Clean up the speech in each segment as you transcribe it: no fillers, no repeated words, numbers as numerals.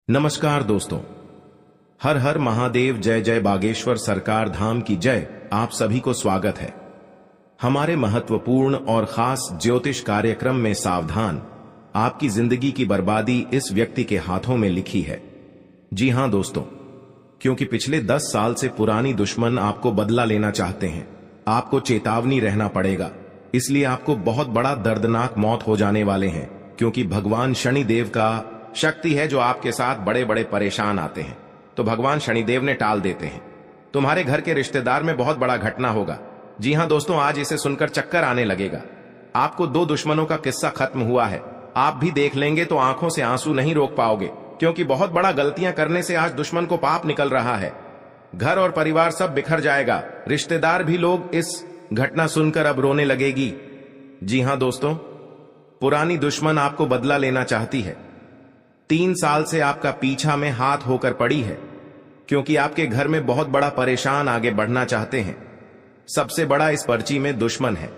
नमस्कार दोस्तों। हर हर महादेव, जय जय बागेश्वर सरकार धाम की जय। आप सभी को स्वागत है हमारे महत्वपूर्ण और खास ज्योतिष कार्यक्रम में। सावधान, आपकी जिंदगी की बर्बादी इस व्यक्ति के हाथों में लिखी है। जी हां दोस्तों, क्योंकि पिछले 10 साल से पुरानी दुश्मन आपको बदला लेना चाहते हैं। आपको चेतावनी रहना पड़ेगा, इसलिए आपको बहुत बड़ा दर्दनाक मौत हो जाने वाले हैं। क्योंकि भगवान शनिदेव का शक्ति है जो आपके साथ बड़े बड़े परेशान आते हैं, तो भगवान शनिदेव ने टाल देते हैं। तुम्हारे घर के रिश्तेदार में बहुत बड़ा घटना होगा। जी हां दोस्तों, आज इसे सुनकर चक्कर आने लगेगा। आपको 2 दुश्मनों का किस्सा खत्म हुआ है। आप भी देख लेंगे तो आंखों से आंसू नहीं रोक पाओगे, क्योंकि बहुत बड़ा गलतियां करने से आज दुश्मन को पाप निकल रहा है। घर और परिवार सब बिखर जाएगा। रिश्तेदार भी लोग इस घटना सुनकर अब रोने लगेगी। जी हां दोस्तों, पुरानी दुश्मन आपको बदला लेना चाहती है। 3 साल से आपका पीछा में हाथ होकर पड़ी है, क्योंकि आपके घर में बहुत बड़ा परेशान आगे बढ़ना चाहते हैं। सबसे बड़ा इस पर्ची में दुश्मन है।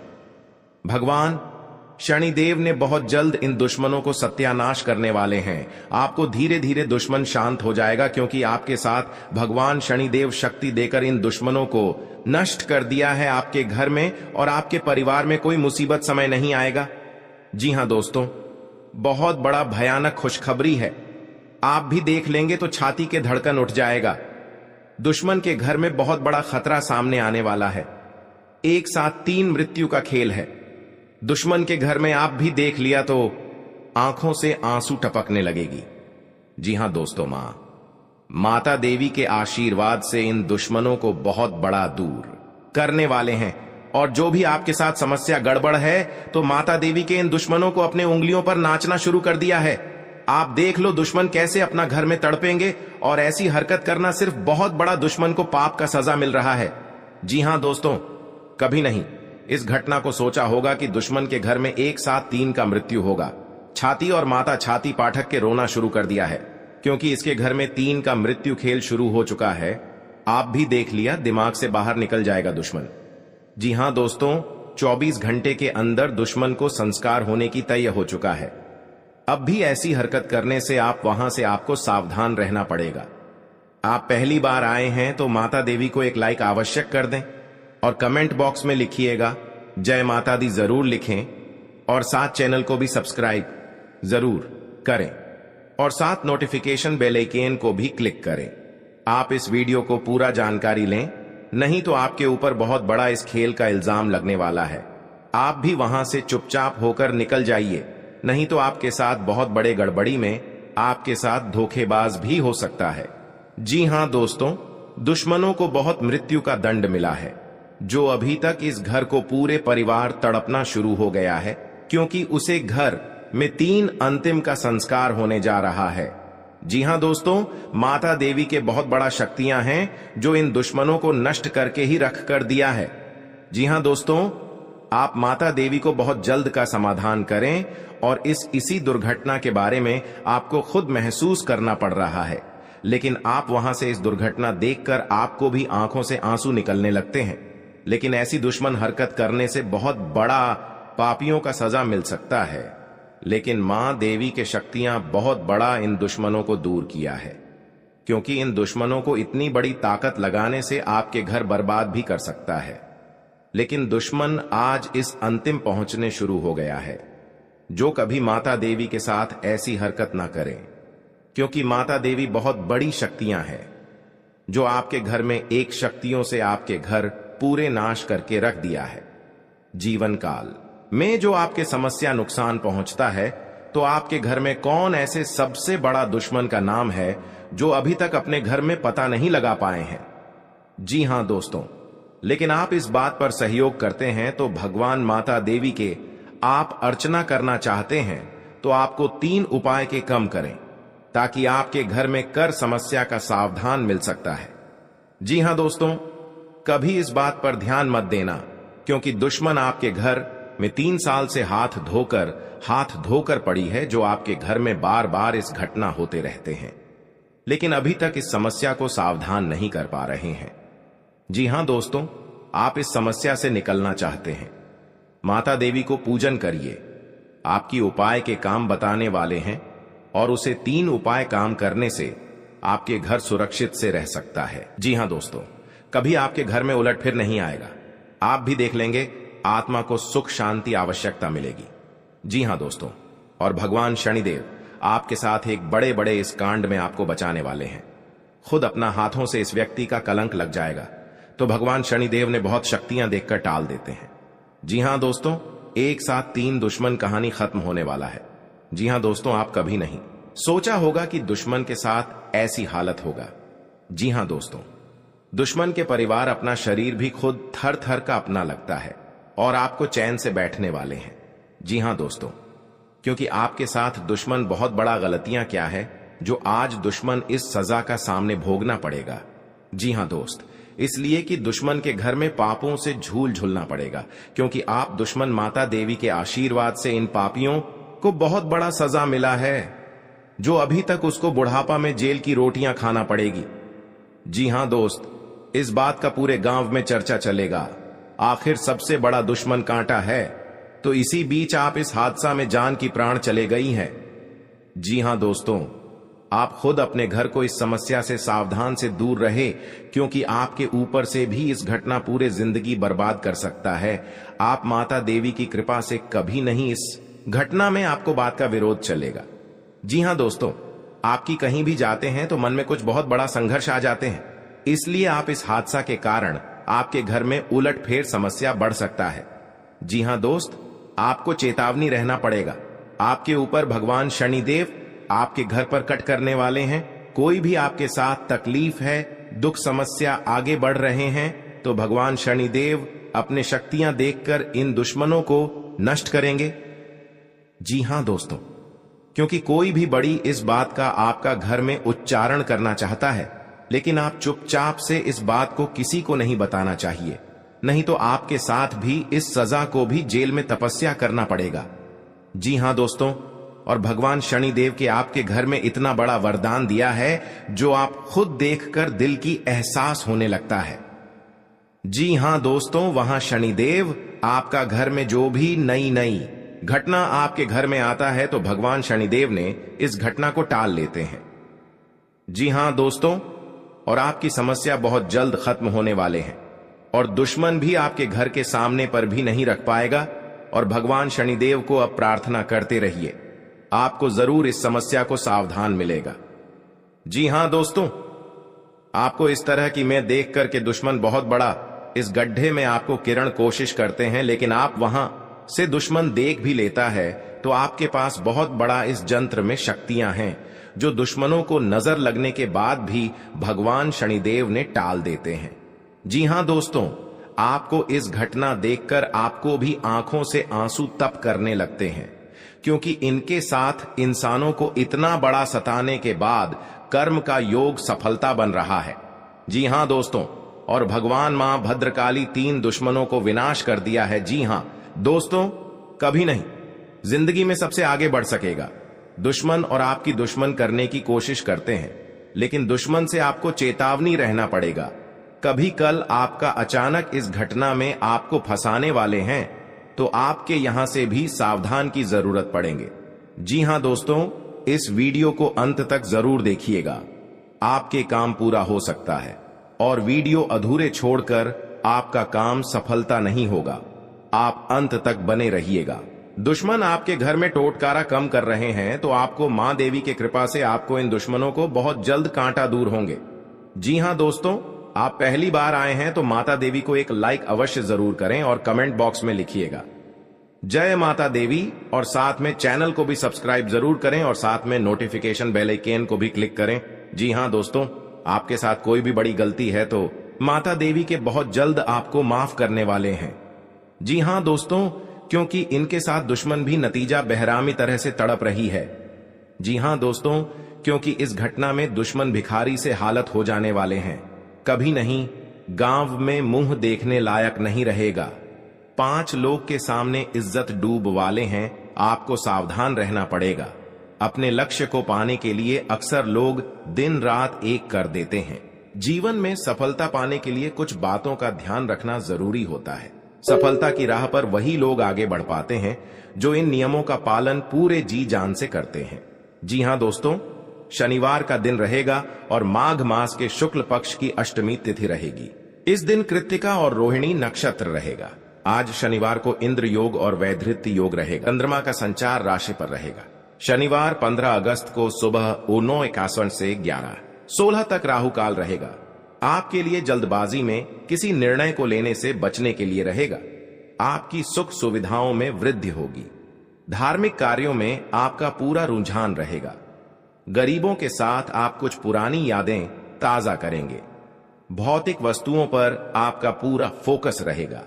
भगवान शनिदेव ने बहुत जल्द इन दुश्मनों को सत्यानाश करने वाले हैं। आपको धीरे धीरे दुश्मन शांत हो जाएगा, क्योंकि आपके साथ भगवान शनिदेव शक्ति देकर इन दुश्मनों को नष्ट कर दिया है। आपके घर में और आपके परिवार में कोई मुसीबत समय नहीं आएगा। जी हां दोस्तों, बहुत बड़ा भयानक खुशखबरी है। आप भी देख लेंगे तो छाती के धड़कन उठ जाएगा। दुश्मन के घर में बहुत बड़ा खतरा सामने आने वाला है। एक साथ 3 मृत्यु का खेल है। दुश्मन के घर में आप भी देख लिया तो आंखों से आंसू टपकने लगेगी। जी हां दोस्तों, माता देवी के आशीर्वाद से इन दुश्मनों को बहुत बड़ा दूर करने वाले हैं। और जो भी आपके साथ समस्या गड़बड़ है, तो माता देवी के इन दुश्मनों को अपने उंगलियों पर नाचना शुरू कर दिया है। आप देख लो दुश्मन कैसे अपना घर में तड़पेंगे, और ऐसी हरकत करना सिर्फ बहुत बड़ा दुश्मन को पाप का सजा मिल रहा है। जी हां दोस्तों, कभी नहीं इस घटना को सोचा होगा कि दुश्मन के घर में एक साथ 3 का मृत्यु होगा। छाती और माता छाती पाठक के रोना शुरू कर दिया है, क्योंकि इसके घर में 3 का मृत्यु खेल शुरू हो चुका है। आप भी देख लिया, दिमाग से बाहर निकल जाएगा दुश्मन। जी हां दोस्तों, 24 घंटे के अंदर दुश्मन को संस्कार होने की तय हो चुका है। अब भी ऐसी हरकत करने से वहां से आपको सावधान रहना पड़ेगा। आप पहली बार आए हैं तो माता देवी को एक लाइक आवश्यक कर दें, और कमेंट बॉक्स में लिखिएगा जय माता दी जरूर लिखें, और साथ चैनल को भी सब्सक्राइब जरूर करें, और साथ नोटिफिकेशन बेल आइकन को भी क्लिक करें। आप इस वीडियो को पूरा जानकारी लें, नहीं तो आपके ऊपर बहुत बड़ा इस खेल का इल्जाम लगने वाला है। आप भी वहां से चुपचाप होकर निकल जाइए, नहीं तो आपके साथ बहुत बड़े गड़बड़ी में आपके साथ धोखेबाज भी हो सकता है। जी हां दोस्तों, दुश्मनों को बहुत मृत्यु का दंड मिला है। जो अभी तक इस घर को पूरे परिवार तड़पना शुरू हो गया है, क्योंकि उसे घर में 3 अंतिम का संस्कार होने जा रहा है। जी हां दोस्तों, माता देवी के बहुत बड़ा शक्तियां हैं जो इन दुश्मनों को नष्ट करके ही रख कर दिया है। जी हां दोस्तों, आप माता देवी को बहुत जल्द का समाधान करें, और इसी दुर्घटना के बारे में आपको खुद महसूस करना पड़ रहा है। लेकिन आप वहां से इस दुर्घटना देखकर आपको भी आंखों से आंसू निकलने लगते हैं। लेकिन ऐसी दुश्मन हरकत करने से बहुत बड़ा पापियों का सजा मिल सकता है। लेकिन मां देवी के शक्तियां बहुत बड़ा इन दुश्मनों को दूर किया है, क्योंकि इन दुश्मनों को इतनी बड़ी ताकत लगाने से आपके घर बर्बाद भी कर सकता है। लेकिन दुश्मन आज इस अंतिम पहुंचने शुरू हो गया है। जो कभी माता देवी के साथ ऐसी हरकत ना करें, क्योंकि माता देवी बहुत बड़ी शक्तियां हैं, जो आपके घर में एक शक्तियों से आपके घर पूरे नाश करके रख दिया है। जीवन काल में जो आपके समस्या नुकसान पहुंचता है, तो आपके घर में कौन ऐसे सबसे बड़ा दुश्मन का नाम है जो अभी तक अपने घर में पता नहीं लगा पाए हैं। जी हां दोस्तों, लेकिन आप इस बात पर सहयोग करते हैं तो भगवान माता देवी के आप अर्चना करना चाहते हैं, तो आपको 3 उपाय के कम करें, ताकि आपके घर में कर समस्या का सावधान मिल सकता है। जी हां दोस्तों, कभी इस बात पर ध्यान मत देना, क्योंकि दुश्मन आपके घर में 3 साल से हाथ धोकर पड़ी है, जो आपके घर में बार बार इस घटना होते रहते हैं, लेकिन अभी तक इस समस्या को सावधान नहीं कर पा रहे हैं। जी हां दोस्तों, आप इस समस्या से निकलना चाहते हैं, माता देवी को पूजन करिए। आपकी उपाय के काम बताने वाले हैं, और उसे 3 उपाय काम करने से आपके घर सुरक्षित से रह सकता है। जी हां दोस्तों, कभी आपके घर में उलटफेर नहीं आएगा। आप भी देख लेंगे, आत्मा को सुख शांति आवश्यकता मिलेगी। जी हां दोस्तों, और भगवान शनिदेव आपके साथ एक बड़े बड़े इस कांड में आपको बचाने वाले हैं। खुद अपना हाथों से इस व्यक्ति का कलंक लग जाएगा तो भगवान शनिदेव ने बहुत शक्तियां देकर टाल देते हैं। जी हां दोस्तों, एक साथ 3 दुश्मन कहानी खत्म होने वाला है। जी हां दोस्तों, आप कभी नहीं सोचा होगा कि दुश्मन के साथ ऐसी हालत होगा। जी हां दोस्तों, दुश्मन के परिवार अपना शरीर भी खुद थर थर का अपना लगता है और आपको चैन से बैठने वाले हैं। जी हां दोस्तों, क्योंकि आपके साथ दुश्मन बहुत बड़ा गलतियां क्या है जो आज दुश्मन इस सजा का सामने भोगना पड़ेगा। जी हां दोस्त, इसलिए कि दुश्मन के घर में पापों से झूल झूलना पड़ेगा, क्योंकि आप दुश्मन माता देवी के आशीर्वाद से इन पापियों को बहुत बड़ा सजा मिला है, जो अभी तक उसको बुढ़ापा में जेल की रोटियां खाना पड़ेगी। जी हां दोस्त, इस बात का पूरे गांव में चर्चा चलेगा। आखिर सबसे बड़ा दुश्मन कांटा है, तो इसी बीच आप इस हादसा में जान की प्राण चले गई हैं। जी हां दोस्तों, आप खुद अपने घर को इस समस्या से सावधान से दूर रहे, क्योंकि आपके ऊपर से भी इस घटना पूरे जिंदगी बर्बाद कर सकता है। आप माता देवी की कृपा से कभी नहीं इस घटना में आपको बात का विरोध चलेगा। जी हां दोस्तों, आपकी कहीं भी जाते हैं तो मन में कुछ बहुत बड़ा संघर्ष आ जाते हैं, इसलिए आप इस हादसा के कारण आपके घर में उलटफेर समस्या बढ़ सकता है। जी हां दोस्त, आपको चेतावनी रहना पड़ेगा। आपके ऊपर भगवान शनिदेव आपके घर पर कट करने वाले हैं। कोई भी आपके साथ तकलीफ है, दुख समस्या आगे बढ़ रहे हैं, तो भगवान शनिदेव अपने शक्तियां देखकर इन दुश्मनों को नष्ट करेंगे। जी हां दोस्तों, क्योंकि कोई भी बड़ी इस बात का आपका घर में उच्चारण करना चाहता है, लेकिन आप चुपचाप से इस बात को किसी को नहीं बताना चाहिए, नहीं तो आपके साथ भी इस सजा को भी जेल में तपस्या करना पड़ेगा। जी हां दोस्तों, और भगवान शनिदेव के आपके घर में इतना बड़ा वरदान दिया है जो आप खुद देखकर दिल की एहसास होने लगता है। जी हां दोस्तों, वहां शनिदेव आपका घर में जो भी नई घटना आपके घर में आता है तो भगवान शनिदेव ने इस घटना को टाल लेते हैं। जी हां दोस्तों, और आपकी समस्या बहुत जल्द खत्म होने वाले हैं और दुश्मन भी आपके घर के सामने पर भी नहीं रख पाएगा। और भगवान शनिदेव को अब प्रार्थना करते रहिए, आपको जरूर इस समस्या को सावधान मिलेगा। जी हां दोस्तों, आपको इस तरह की मैं देख कर के दुश्मन बहुत बड़ा इस गड्ढे में आपको किरण कोशिश करते हैं, लेकिन आप वहां से दुश्मन देख भी लेता है तो आपके पास बहुत बड़ा इस जंत्र में शक्तियां हैं जो दुश्मनों को नजर लगने के बाद भी भगवान शनिदेव ने टाल देते हैं। जी हां दोस्तों, आपको इस घटना देखकर आपको भी आंखों से आंसू तप करने लगते हैं, क्योंकि इनके साथ इंसानों को इतना बड़ा सताने के बाद कर्म का योग सफलता बन रहा है। जी हां दोस्तों, और भगवान मां भद्रकाली 3 दुश्मनों को विनाश कर दिया है। जी हां दोस्तों, कभी नहीं जिंदगी में सबसे आगे बढ़ सकेगा। दुश्मन और आपकी दुश्मन करने की कोशिश करते हैं, लेकिन दुश्मन से आपको चेतावनी रहना पड़ेगा। कभी कल आपका अचानक इस घटना में आपको फंसाने वाले हैं, तो आपके यहां से भी सावधान की जरूरत पड़ेंगे। जी हां दोस्तों, इस वीडियो को अंत तक जरूर देखिएगा, आपके काम पूरा हो सकता है, और वीडियो अधूरे छोड़कर आपका काम सफलता नहीं होगा। आप अंत तक बने रहिएगा। दुश्मन आपके घर में टोटकारा कम कर रहे हैं, तो आपको मां देवी की कृपा से आपको इन दुश्मनों को बहुत जल्द कांटा दूर होंगे। जी हां दोस्तों, आप पहली बार आए हैं तो माता देवी को एक लाइक अवश्य जरूर करें और कमेंट बॉक्स में लिखिएगा जय माता देवी, और साथ में चैनल को भी सब्सक्राइब जरूर करें और साथ में नोटिफिकेशन बेल आइकन को भी क्लिक करें। जी हां दोस्तों, आपके साथ कोई भी बड़ी गलती है तो माता देवी के बहुत जल्द आपको माफ करने वाले हैं। जी हां दोस्तों, क्योंकि इनके साथ दुश्मन भी नतीजा बेहरामी तरह से तड़प रही है। जी हां दोस्तों, क्योंकि इस घटना में दुश्मन भिखारी से हालत हो जाने वाले हैं। कभी नहीं गांव में मुंह देखने लायक नहीं रहेगा। 5 लोग के सामने इज्जत डूब वाले हैं। आपको सावधान रहना पड़ेगा। अपने लक्ष्य को पाने के लिए अक्सर लोग दिन रात एक कर देते हैं। जीवन में सफलता पाने के लिए कुछ बातों का ध्यान रखना जरूरी होता है। सफलता की राह पर वही लोग आगे बढ़ पाते हैं जो इन नियमों का पालन पूरे जी जान से करते हैं। जी हां दोस्तों, शनिवार का दिन रहेगा और माघ मास के शुक्ल पक्ष की अष्टमी तिथि रहेगी। इस दिन कृत्तिका और रोहिणी नक्षत्र रहेगा। आज शनिवार को इंद्र योग और वैधृत्य योग रहेगा। चंद्रमा का संचार राशि पर रहेगा। शनिवार 15 अगस्त को सुबह 9:51 से 11:16 तक राहु काल रहेगा। आपके लिए जल्दबाजी में किसी निर्णय को लेने से बचने के लिए रहेगा। आपकी सुख सुविधाओं में वृद्धि होगी। धार्मिक कार्यों में आपका पूरा रुझान रहेगा। गरीबों के साथ आप कुछ पुरानी यादें ताजा करेंगे। भौतिक वस्तुओं पर आपका पूरा फोकस रहेगा।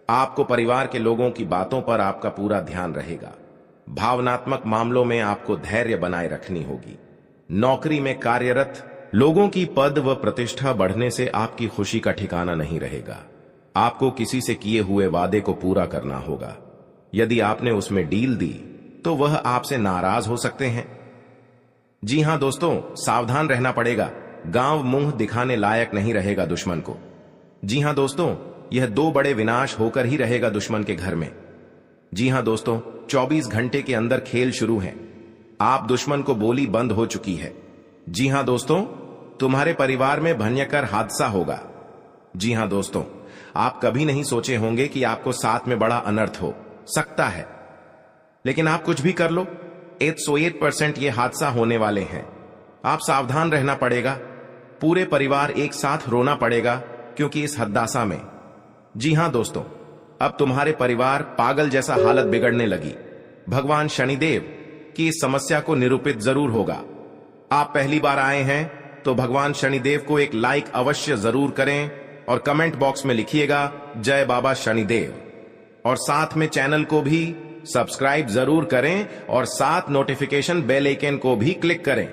आपको परिवार के लोगों की बातों पर आपका पूरा ध्यान रहेगा। भावनात्मक मामलों में आपको धैर्य बनाए रखनी होगी। नौकरी में कार्यरत लोगों की पद व प्रतिष्ठा बढ़ने से आपकी खुशी का ठिकाना नहीं रहेगा। आपको किसी से किए हुए वादे को पूरा करना होगा। यदि आपने उसमें डील दी तो वह आपसे नाराज हो सकते हैं। जी हां दोस्तों, सावधान रहना पड़ेगा। गांव मुंह दिखाने लायक नहीं रहेगा दुश्मन को। जी हां दोस्तों, यह 2 बड़े विनाश होकर ही रहेगा दुश्मन के घर में। जी हां दोस्तों, 24 घंटे के अंदर खेल शुरू है। आप दुश्मन को बोली बंद हो चुकी है। जी हां दोस्तों, तुम्हारे परिवार में भयंकर हादसा होगा। जी हां दोस्तों, आप कभी नहीं सोचे होंगे कि आपको साथ में बड़ा अनर्थ हो सकता है, लेकिन आप कुछ भी कर लो, 108% ये हादसा होने वाले हैं। आप सावधान रहना पड़ेगा। पूरे परिवार एक साथ रोना पड़ेगा क्योंकि इस हद्दासा में। जी हां दोस्तों, अब तुम्हारे परिवार पागल जैसा हालत बिगड़ने लगी। भगवान शनिदेव की इस समस्या को निरूपित जरूर होगा। आप पहली बार आए हैं तो भगवान शनिदेव को एक लाइक अवश्य जरूर करें और कमेंट बॉक्स में लिखिएगा जय बाबा शनिदेव, और साथ में चैनल को भी सब्सक्राइब जरूर करें और साथ नोटिफिकेशन बेल आइकन को भी क्लिक करें।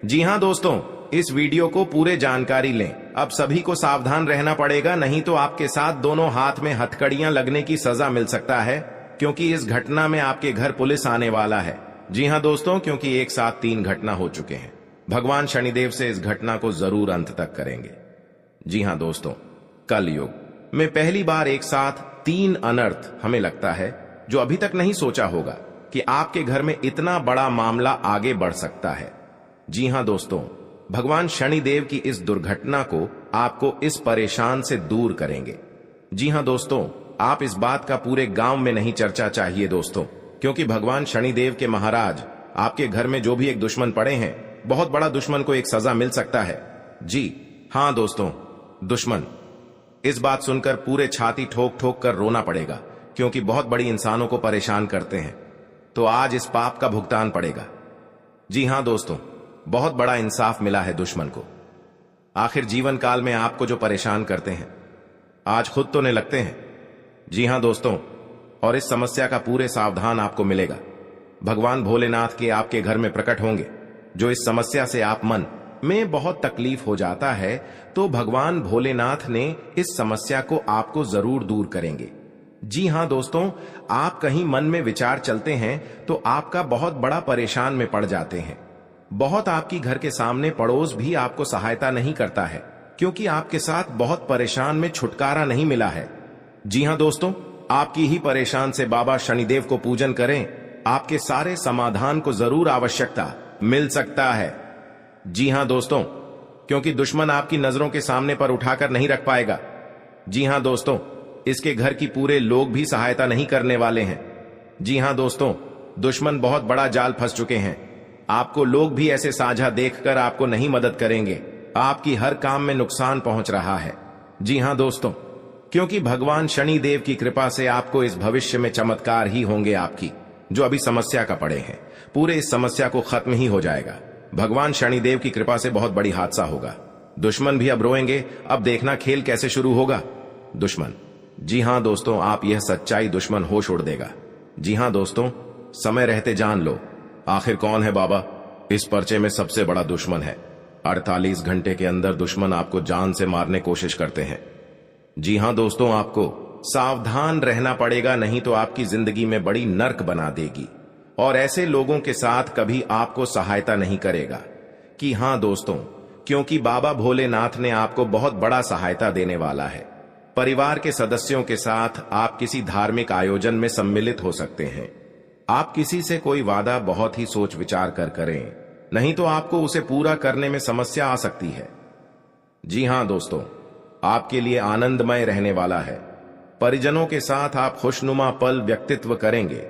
जी हां दोस्तों, इस वीडियो को पूरे जानकारी लें। अब सभी को सावधान रहना पड़ेगा, नहीं तो आपके साथ दोनों हाथ में हथकड़ियां लगने की सजा मिल सकता है, क्योंकि इस घटना में आपके घर पुलिस आने वाला है। जी हां दोस्तों, क्योंकि एक साथ 3 घटना हो चुके हैं। भगवान शनिदेव से इस घटना को जरूर अंत तक करेंगे। जी हां दोस्तों, कल युग में पहली बार एक साथ 3 अनर्थ हमें लगता है, जो अभी तक नहीं सोचा होगा कि आपके घर में इतना बड़ा मामला आगे बढ़ सकता है। जी हां दोस्तों, भगवान शनिदेव की इस दुर्घटना को आपको इस परेशान से दूर करेंगे। जी हां दोस्तों, आप इस बात का पूरे गांव में नहीं चर्चा चाहिए दोस्तों, क्योंकि भगवान शनिदेव के महाराज आपके घर में जो भी एक दुश्मन पड़े हैं, बहुत बड़ा दुश्मन को एक सजा मिल सकता है। जी हां दोस्तों, दुश्मन। इस बात सुनकर पूरे छाती ठोक ठोक कर रोना पड़ेगा, क्योंकि बहुत बड़ी इंसानों को परेशान करते हैं, तो आज इस पाप का भुगतान पड़ेगा। जी हां दोस्तों, बहुत बड़ा इंसाफ मिला है दुश्मन को। आखिर जीवन काल में आपको जो परेशान करते हैं, आज खुद तो नहीं लगते हैं। जी हां दोस्तों, और इस समस्या का पूरे सावधान आपको मिलेगा। भगवान भोलेनाथ के आपके घर में प्रकट होंगे। जो इस समस्या से आप मन में बहुत तकलीफ हो जाता है, तो भगवान भोलेनाथ ने इस समस्या को आपको जरूर दूर करेंगे। जी हां दोस्तों, आप कहीं मन में विचार चलते हैं तो आपका बहुत बड़ा परेशान में पड़ जाते हैं। बहुत आपकी घर के सामने पड़ोस भी आपको सहायता नहीं करता है, क्योंकि आपके साथ बहुत परेशान में छुटकारा नहीं मिला है। जी हां दोस्तों, आपकी ही परेशान से बाबा शनिदेव को पूजन करें, आपके सारे समाधान को जरूर आवश्यकता मिल सकता है। जी हां दोस्तों, क्योंकि दुश्मन आपकी नजरों के सामने पर उठाकर नहीं रख पाएगा। जी हां दोस्तों, इसके घर की पूरे लोग भी सहायता नहीं करने वाले हैं। जी हां दोस्तों, दुश्मन बहुत बड़ा जाल फंस चुके हैं। आपको लोग भी ऐसे साझा देखकर आपको नहीं मदद करेंगे। आपकी हर काम में नुकसान पहुंच रहा है। जी हां दोस्तों, क्योंकि भगवान शनि देव की कृपा से आपको इस भविष्य में चमत्कार ही होंगे। आपकी जो अभी समस्या का पड़े हैं, पूरे इस समस्या को खत्म ही हो जाएगा। भगवान शनिदेव की कृपा से बहुत बड़ी हादसा होगा। दुश्मन भी अब रोएंगे। अब देखना खेल कैसे शुरू होगा। दुश्मन। जी हां दोस्तों, आप यह सच्चाई दुश्मन होश उड़ देगा। जी हां दोस्तों, समय रहते जान लो, आखिर कौन है बाबा इस पर्चे में सबसे बड़ा दुश्मन है। 48 घंटे के अंदर दुश्मन आपको जान से मारने कोशिश करते हैं। जी हां दोस्तों, आपको सावधान रहना पड़ेगा, नहीं तो आपकी जिंदगी में बड़ी नर्क बना देगी और ऐसे लोगों के साथ कभी आपको सहायता नहीं करेगा। कि हां दोस्तों, क्योंकि बाबा भोलेनाथ ने आपको बहुत बड़ा सहायता देने वाला है। परिवार के सदस्यों के साथ आप किसी धार्मिक आयोजन में सम्मिलित हो सकते हैं। आप किसी से कोई वादा बहुत ही सोच विचार कर करें, नहीं तो आपको उसे पूरा करने में समस्या आ सकती है। जी हां दोस्तों, आपके लिए आनंदमय रहने वाला है। परिजनों के साथ आप खुशनुमा पल व्यक्तित्व करेंगे।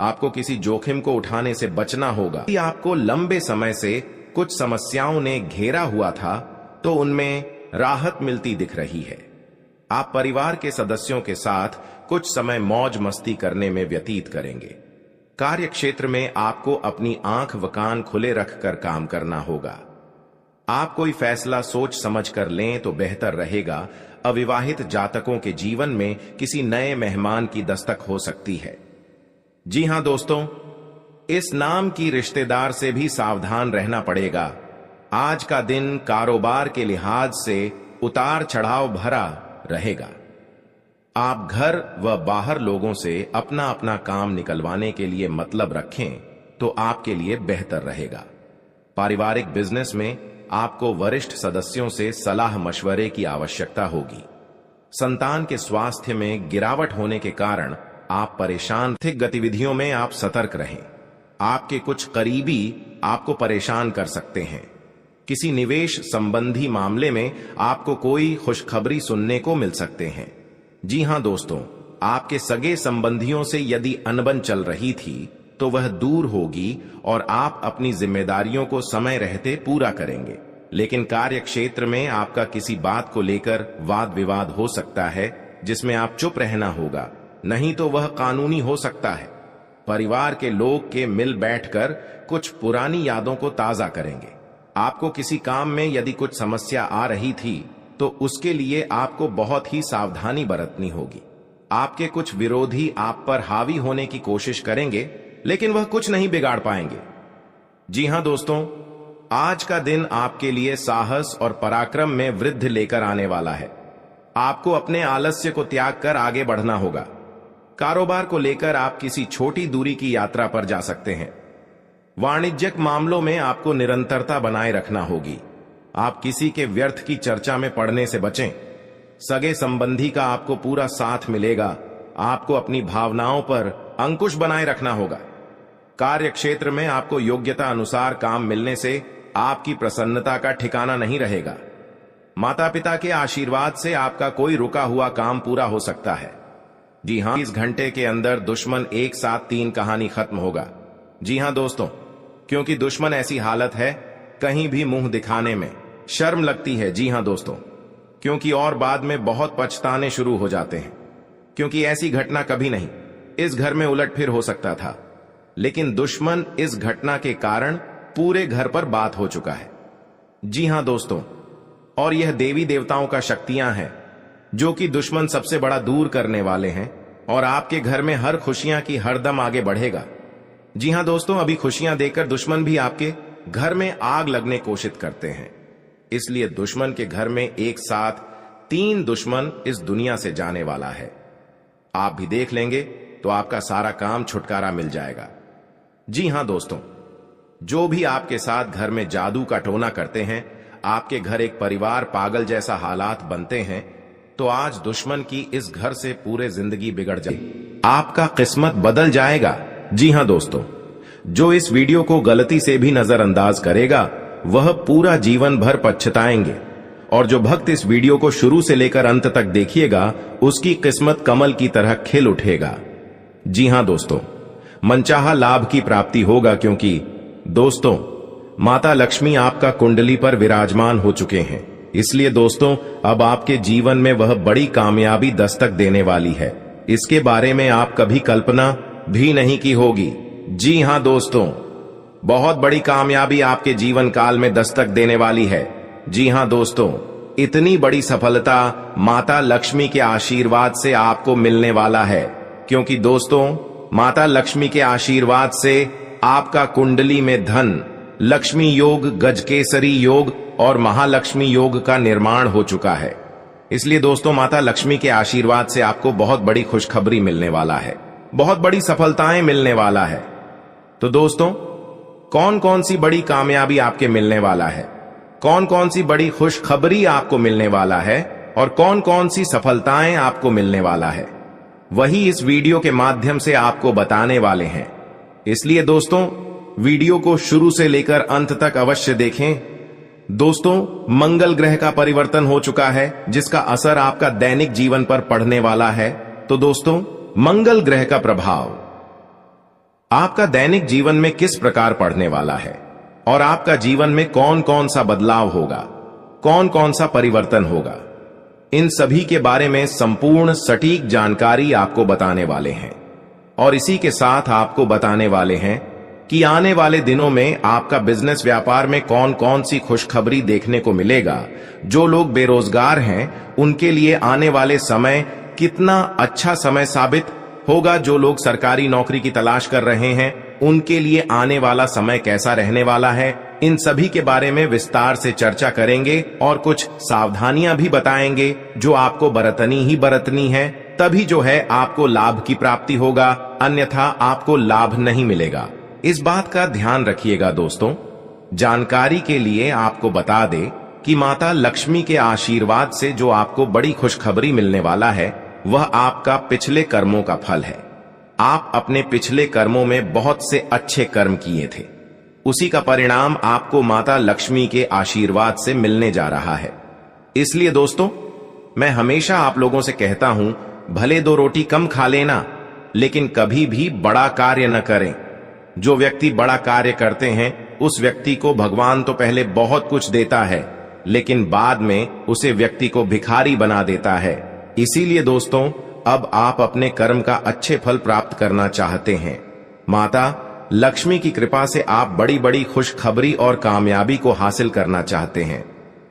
आपको किसी जोखिम को उठाने से बचना होगा। यदि आपको लंबे समय से कुछ समस्याओं ने घेरा हुआ था तो उनमें राहत मिलती दिख रही है। आप परिवार के सदस्यों के साथ कुछ समय मौज मस्ती करने में व्यतीत करेंगे। कार्य क्षेत्र में आपको अपनी आंख व कान खुले रखकर काम करना होगा। आप कोई फैसला सोच समझ कर लें तो बेहतर रहेगा। अविवाहित जातकों के जीवन में किसी नए मेहमान की दस्तक हो सकती है। जी हां दोस्तों, इस नाम की रिश्तेदार से भी सावधान रहना पड़ेगा। आज का दिन कारोबार के लिहाज से उतार चढ़ाव भरा रहेगा। आप घर व बाहर लोगों से अपना अपना काम निकलवाने के लिए मतलब रखें तो आपके लिए बेहतर रहेगा। पारिवारिक बिजनेस में आपको वरिष्ठ सदस्यों से सलाह मशवरे की आवश्यकता होगी। संतान के स्वास्थ्य में गिरावट होने के कारण आप परेशान। आर्थिक गतिविधियों में आप सतर्क रहें। आपके कुछ करीबी आपको परेशान कर सकते हैं। किसी निवेश संबंधी मामले में आपको कोई खुशखबरी सुनने को मिल सकते हैं। जी हां दोस्तों, आपके सगे संबंधियों से यदि अनबन चल रही थी तो वह दूर होगी और आप अपनी जिम्मेदारियों को समय रहते पूरा करेंगे। लेकिन कार्य क्षेत्र में आपका किसी बात को लेकर वाद विवाद हो सकता है जिसमें आप चुप रहना होगा, नहीं तो वह कानूनी हो सकता है। परिवार के लोग के मिल बैठकर कुछ पुरानी यादों को ताजा करेंगे। आपको किसी काम में यदि कुछ समस्या आ रही थी तो उसके लिए आपको बहुत ही सावधानी बरतनी होगी। आपके कुछ विरोधी आप पर हावी होने की कोशिश करेंगे लेकिन वह कुछ नहीं बिगाड़ पाएंगे। जी हां दोस्तों, आज का दिन आपके लिए साहस और पराक्रम में वृद्धि लेकर आने वाला है। आपको अपने आलस्य को त्याग कर आगे बढ़ना होगा। कारोबार को लेकर आप किसी छोटी दूरी की यात्रा पर जा सकते हैं। वाणिज्यिक मामलों में आपको निरंतरता बनाए रखना होगी। आप किसी के व्यर्थ की चर्चा में पड़ने से बचें। सगे संबंधी का आपको पूरा साथ मिलेगा। आपको अपनी भावनाओं पर अंकुश बनाए रखना होगा। कार्य क्षेत्र में आपको योग्यता अनुसार काम मिलने से आपकी प्रसन्नता का ठिकाना नहीं रहेगा। माता पिता के आशीर्वाद से आपका कोई रुका हुआ काम पूरा हो सकता है। जी हां, इस घंटे के अंदर दुश्मन एक साथ 3 कहानी खत्म होगा। जी हां दोस्तों, क्योंकि दुश्मन ऐसी हालत है कहीं भी मुंह दिखाने में शर्म लगती है। जी हां दोस्तों, क्योंकि और बाद में बहुत पछताने शुरू हो जाते हैं, क्योंकि ऐसी घटना कभी नहीं इस घर में उलटफेर हो सकता था, लेकिन दुश्मन इस घटना के कारण पूरे घर पर बात हो चुका है। जी हां दोस्तों, और यह देवी देवताओं का शक्तियां हैं जो कि दुश्मन सबसे बड़ा दूर करने वाले हैं और आपके घर में हर खुशियां की हरदम आगे बढ़ेगा। जी हां दोस्तों, अभी खुशियां देकर दुश्मन भी आपके घर में आग लगने कोशिश करते हैं। इसलिए दुश्मन के घर में एक साथ 3 दुश्मन इस दुनिया से जाने वाला है। आप भी देख लेंगे तो आपका सारा काम छुटकारा मिल जाएगा। जी हां दोस्तों, जो भी आपके साथ घर में जादू का टोना करते हैं, आपके घर एक परिवार पागल जैसा हालात बनते हैं, तो आज दुश्मन की इस घर से पूरे जिंदगी बिगड़ जाए, आपका किस्मत बदल जाएगा। जी हां दोस्तों, जो इस वीडियो को गलती से भी नजरअंदाज करेगा वह पूरा जीवन भर पछताएंगे, और जो भक्त इस वीडियो को शुरू से लेकर अंत तक देखिएगा उसकी किस्मत कमल की तरह खिल उठेगा। जी हां दोस्तों, मनचाहा लाभ की प्राप्ति होगा, क्योंकि दोस्तों माता लक्ष्मी आपका कुंडली पर विराजमान हो चुके हैं। इसलिए दोस्तों अब आपके जीवन में वह बड़ी कामयाबी दस्तक देने वाली है। इसके बारे में आप कभी कल्पना भी नहीं की होगी। जी हां दोस्तों, बहुत बड़ी कामयाबी आपके जीवन काल में दस्तक देने वाली है। जी हां दोस्तों, इतनी बड़ी सफलता माता लक्ष्मी के आशीर्वाद से आपको मिलने वाला है, क्योंकि दोस्तों माता लक्ष्मी के आशीर्वाद से आपका कुंडली में धन, लक्ष्मी योग, गजकेसरी योग और महालक्ष्मी योग का निर्माण हो चुका है। इसलिए दोस्तों माता लक्ष्मी के आशीर्वाद से आपको बहुत बड़ी खुशखबरी मिलने वाला है, बहुत बड़ी सफलताएं मिलने वाला है। तो दोस्तों कौन कौन सी बड़ी कामयाबी आपके मिलने वाला है, कौन कौन सी बड़ी खुशखबरी आपको मिलने वाला है और कौन कौन सी सफलताएं आपको मिलने वाला है, वही इस वीडियो के माध्यम से आपको बताने वाले हैं। इसलिए दोस्तों वीडियो को शुरू से लेकर अंत तक अवश्य देखें। दोस्तों, मंगल ग्रह का परिवर्तन हो चुका है जिसका असर आपका दैनिक जीवन पर पड़ने वाला है। तो दोस्तों, मंगल ग्रह का प्रभाव आपका दैनिक जीवन में किस प्रकार पड़ने वाला है और आपका जीवन में कौन कौन सा बदलाव होगा, कौन कौन सा परिवर्तन होगा, इन सभी के बारे में संपूर्ण सटीक जानकारी आपको बताने वाले हैं। और इसी के साथ आपको बताने वाले हैं कि आने वाले दिनों में आपका बिजनेस व्यापार में कौन कौन सी खुशखबरी देखने को मिलेगा। जो लोग बेरोजगार हैं उनके लिए आने वाले समय कितना अच्छा समय साबित होगा। जो लोग सरकारी नौकरी की तलाश कर रहे हैं उनके लिए आने वाला समय कैसा रहने वाला है, इन सभी के बारे में विस्तार से चर्चा करेंगे और कुछ सावधानियां भी बताएंगे जो आपको बरतनी ही बरतनी है, तभी जो है आपको लाभ की प्राप्ति होगा, अन्यथा आपको लाभ नहीं मिलेगा। इस बात का ध्यान रखिएगा दोस्तों। जानकारी के लिए आपको बता दे कि माता लक्ष्मी के आशीर्वाद से जो आपको बड़ी खुशखबरी मिलने वाला है वह आपका पिछले कर्मों का फल है। आप अपने पिछले कर्मों में बहुत से अच्छे कर्म किए थे, उसी का परिणाम आपको माता लक्ष्मी के आशीर्वाद से मिलने जा रहा है। इसलिए दोस्तों, मैं हमेशा आप लोगों से कहता हूं, भले 2 रोटी कम खा लेना लेकिन कभी भी बड़ा कार्य न करें। जो व्यक्ति बड़ा कार्य करते हैं उस व्यक्ति को भगवान तो पहले बहुत कुछ देता है लेकिन बाद में उसे व्यक्ति को भिखारी बना देता है। इसीलिए दोस्तों, अब आप अपने कर्म का अच्छे फल प्राप्त करना चाहते हैं। माता लक्ष्मी की कृपा से आप बड़ी बड़ी खुशखबरी और कामयाबी को हासिल करना चाहते हैं।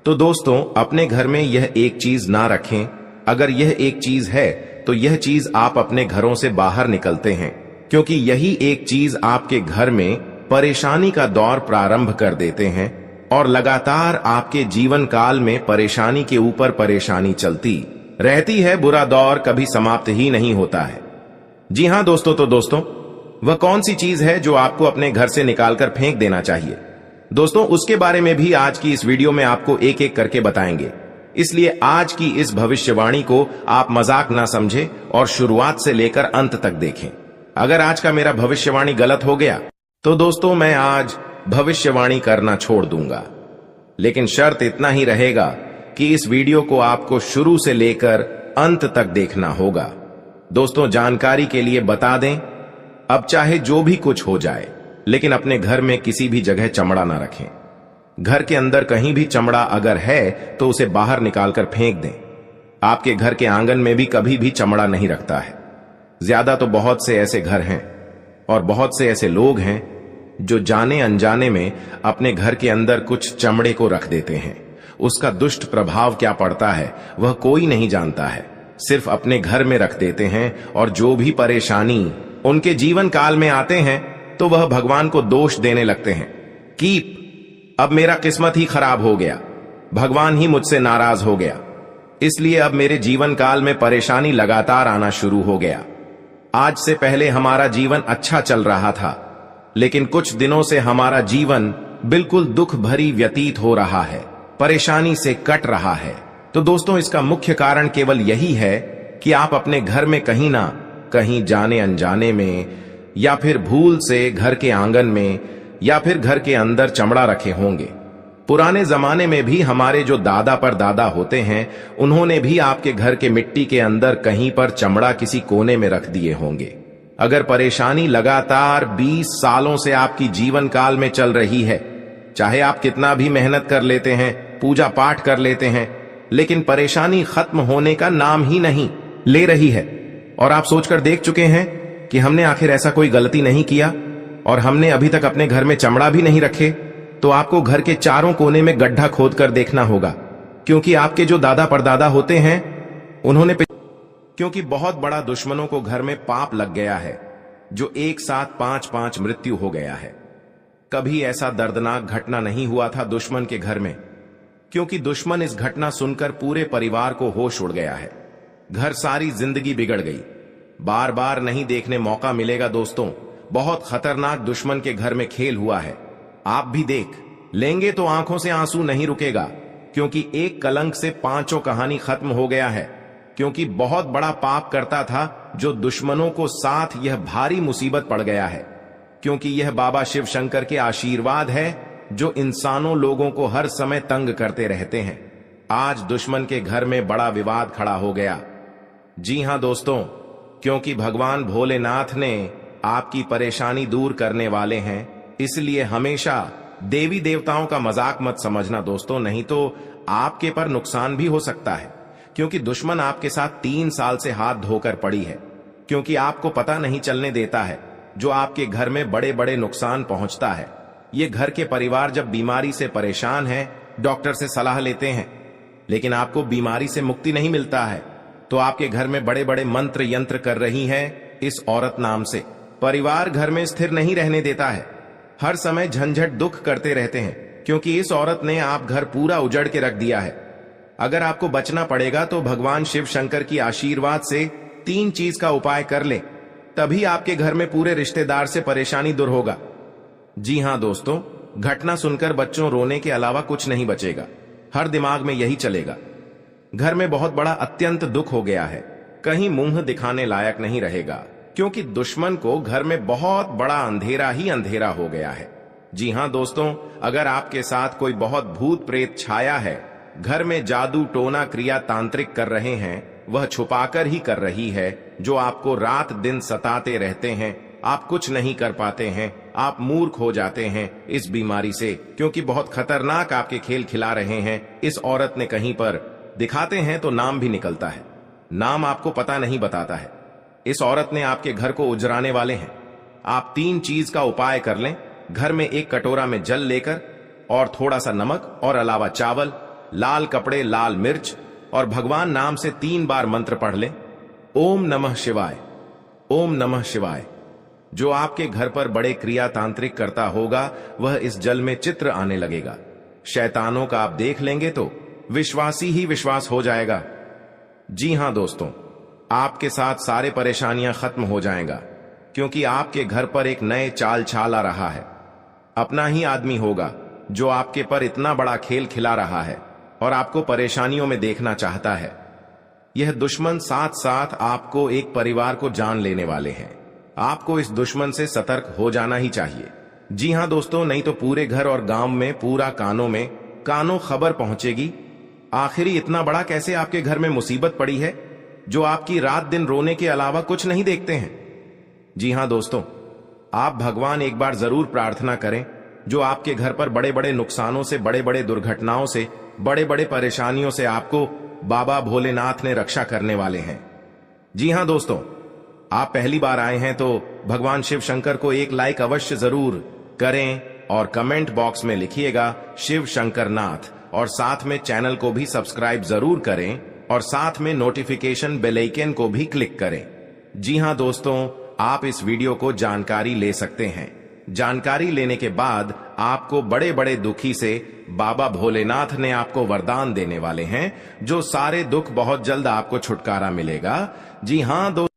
तो दोस्तों, अपने घर में यह एक चीज ना रखें। अगर यह एक चीज है तो यह चीज आप अपने घरों से बाहर निकलते हैं, क्योंकि यही एक चीज आपके घर में परेशानी का दौर प्रारंभ कर देते हैं और लगातार आपके जीवन काल में परेशानी के ऊपर परेशानी चलती रहती है। बुरा दौर कभी समाप्त ही नहीं होता है। जी हां दोस्तों, तो दोस्तों, वह कौन सी चीज है जो आपको अपने घर से निकालकर फेंक देना चाहिए? दोस्तों, उसके बारे में भी आज की इस वीडियो में आपको एक एक करके बताएंगे। इसलिए आज की इस भविष्यवाणी को आप मजाक ना समझें और शुरुआत से लेकर अंत तक देखें। अगर आज का मेरा भविष्यवाणी गलत हो गया तो दोस्तों, मैं आज भविष्यवाणी करना छोड़ दूंगा। लेकिन शर्त इतना ही रहेगा कि इस वीडियो को आपको शुरू से लेकर अंत तक देखना होगा। दोस्तों, जानकारी के लिए बता दें, अब चाहे जो भी कुछ हो जाए लेकिन अपने घर में किसी भी जगह चमड़ा ना रखें। घर के अंदर कहीं भी चमड़ा अगर है तो उसे बाहर निकालकर फेंक दें। आपके घर के आंगन में भी कभी भी चमड़ा नहीं रखता है। ज्यादा तो बहुत से ऐसे घर हैं और बहुत से ऐसे लोग हैं जो जाने अनजाने में अपने घर के अंदर कुछ चमड़े को रख देते हैं। उसका दुष्ट प्रभाव क्या पड़ता है वह कोई नहीं जानता है, सिर्फ अपने घर में रख देते हैं और जो भी परेशानी उनके जीवन काल में आते हैं तो वह भगवान को दोष देने लगते हैं कि अब मेरा किस्मत ही खराब हो गया, भगवान ही मुझसे नाराज हो गया, इसलिए अब मेरे जीवन काल में परेशानी लगातार आना शुरू हो गया। आज से पहले हमारा जीवन अच्छा चल रहा था लेकिन कुछ दिनों से हमारा जीवन बिल्कुल दुख भरी व्यतीत हो रहा है, परेशानी से कट रहा है। तो दोस्तों, इसका मुख्य कारण केवल यही है कि आप अपने घर में कहीं ना कहीं जाने अनजाने में या फिर भूल से घर के आंगन में या फिर घर के अंदर चमड़ा रखे होंगे। पुराने जमाने में भी हमारे जो दादा परदादा होते हैं उन्होंने भी आपके घर के मिट्टी के अंदर कहीं पर चमड़ा किसी कोने में रख दिए होंगे। अगर परेशानी लगातार 20 सालों से आपकी जीवन काल में चल रही है, चाहे आप कितना भी मेहनत कर लेते हैं, पूजा पाठ कर लेते हैं, लेकिन परेशानी खत्म होने का नाम ही नहीं ले रही है और आप सोचकर देख चुके हैं कि हमने आखिर ऐसा कोई गलती नहीं किया और हमने अभी तक अपने घर में चमड़ा भी नहीं रखे, तो आपको घर के चारों कोने में गड्ढा खोद कर देखना होगा, क्योंकि आपके जो दादा परदादा होते हैं उन्होंने क्योंकि बहुत बड़ा दुश्मनों को घर में पाप लग गया है जो एक साथ 5-5 मृत्यु हो गया है। कभी ऐसा दर्दनाक घटना नहीं हुआ था दुश्मन के घर में, क्योंकि दुश्मन इस घटना सुनकर पूरे परिवार को होश उड़ गया है। घर सारी जिंदगी बिगड़ गई। बार बार नहीं देखने मौका मिलेगा दोस्तों। बहुत खतरनाक दुश्मन के घर में खेल हुआ है। आप भी देख लेंगे तो आंखों से आंसू नहीं रुकेगा, क्योंकि एक कलंक से 5 कहानी खत्म हो गया है। क्योंकि बहुत बड़ा पाप करता था जो दुश्मनों को साथ यह भारी मुसीबत पड़ गया है। क्योंकि यह बाबा शिव शंकर के आशीर्वाद है जो इंसानों लोगों को हर समय तंग करते रहते हैं। आज दुश्मन के घर में बड़ा विवाद खड़ा हो गया। जी हां दोस्तों, क्योंकि भगवान भोलेनाथ ने आपकी परेशानी दूर करने वाले हैं, इसलिए हमेशा देवी देवताओं का मजाक मत समझना दोस्तों, नहीं तो आपके पर नुकसान भी हो सकता है। क्योंकि दुश्मन आपके साथ 3 साल से हाथ धोकर पड़ी है, क्योंकि आपको पता नहीं चलने देता है जो आपके घर में बड़े बड़े नुकसान पहुंचता है। ये घर के परिवार जब बीमारी से परेशान है, डॉक्टर से सलाह लेते हैं, लेकिन आपको बीमारी से मुक्ति नहीं मिलता है, तो आपके घर में बड़े बड़े मंत्र यंत्र कर रही है इस औरत नाम से। परिवार घर में स्थिर नहीं रहने देता है, हर समय झंझट दुख करते रहते हैं, क्योंकि इस औरत ने आप घर पूरा उजड़ के रख दिया है। अगर आपको बचना पड़ेगा तो भगवान शिव शंकर की आशीर्वाद से 3 चीज का उपाय कर ले, तभी आपके घर में पूरे रिश्तेदार से परेशानी दूर होगा। जी हां दोस्तों, घटना सुनकर बच्चों रोने के अलावा कुछ नहीं बचेगा, हर दिमाग में यही चलेगा। घर में बहुत बड़ा अत्यंत दुख हो गया है, कहीं मुंह दिखाने लायक नहीं रहेगा, क्योंकि दुश्मन को घर में बहुत बड़ा अंधेरा ही अंधेरा हो गया है। जी हां दोस्तों, अगर आपके साथ कोई बहुत भूत प्रेत छाया है, घर में जादू टोना क्रिया तांत्रिक कर रहे हैं, वह छुपाकर ही कर रही है, जो आपको रात दिन सताते रहते हैं, आप कुछ नहीं कर पाते हैं, आप मूर्ख हो जाते हैं इस बीमारी से, क्योंकि बहुत खतरनाक आपके खेल खिला रहे हैं। इस औरत ने कहीं पर दिखाते हैं तो नाम भी निकलता है, नाम आपको पता नहीं बताता है। इस औरत ने आपके घर को उजराने वाले हैं। आप 3 चीज का उपाय कर लें। घर में 1 कटोरा में जल लेकर और थोड़ा सा नमक और अलावा चावल, लाल कपड़े, लाल मिर्च और भगवान नाम से 3 बार मंत्र पढ़ लें, ओम नमः शिवाय, ओम नमः शिवाय। जो आपके घर पर बड़े क्रिया तांत्रिक करता होगा, वह इस जल में चित्र आने लगेगा। शैतानों का आप देख लेंगे तो विश्वासी ही विश्वास हो जाएगा। जी हां दोस्तों, आपके साथ सारे परेशानियां खत्म हो जाएगा, क्योंकि आपके घर पर एक नए चाल छाल आ रहा है। अपना ही आदमी होगा जो आपके पर इतना बड़ा खेल खिला रहा है और आपको परेशानियों में देखना चाहता है। यह दुश्मन साथ साथ आपको एक परिवार को जान लेने वाले हैं। आपको इस दुश्मन से सतर्क हो जाना ही चाहिए। जी हां दोस्तों, नहीं तो पूरे घर और गांव में पूरा कानों खबर पहुंचेगी। आखिर इतना बड़ा कैसे आपके घर में मुसीबत पड़ी है जो आपकी रात दिन रोने के अलावा कुछ नहीं देखते हैं। जी हां दोस्तों, आप भगवान एक बार जरूर प्रार्थना करें, जो आपके घर पर बड़े बड़े नुकसानों से, बड़े बड़े दुर्घटनाओं से, बड़े बड़े परेशानियों से आपको बाबा भोलेनाथ ने रक्षा करने वाले हैं। जी हां दोस्तों, आप पहली बार आए हैं तो भगवान शिव शंकर को एक लाइक अवश्य जरूर करें और कमेंट बॉक्स में लिखिएगा शिव शंकर नाथ, और साथ में चैनल को भी सब्सक्राइब जरूर करें और साथ में नोटिफिकेशन बेल आइकन को भी क्लिक करें। जी हां दोस्तों, आप इस वीडियो को जानकारी ले सकते हैं। जानकारी लेने के बाद आपको बड़े बड़े दुखी से बाबा भोलेनाथ ने आपको वरदान देने वाले हैं, जो सारे दुख बहुत जल्द आपको छुटकारा मिलेगा। जी हां दोस्तों।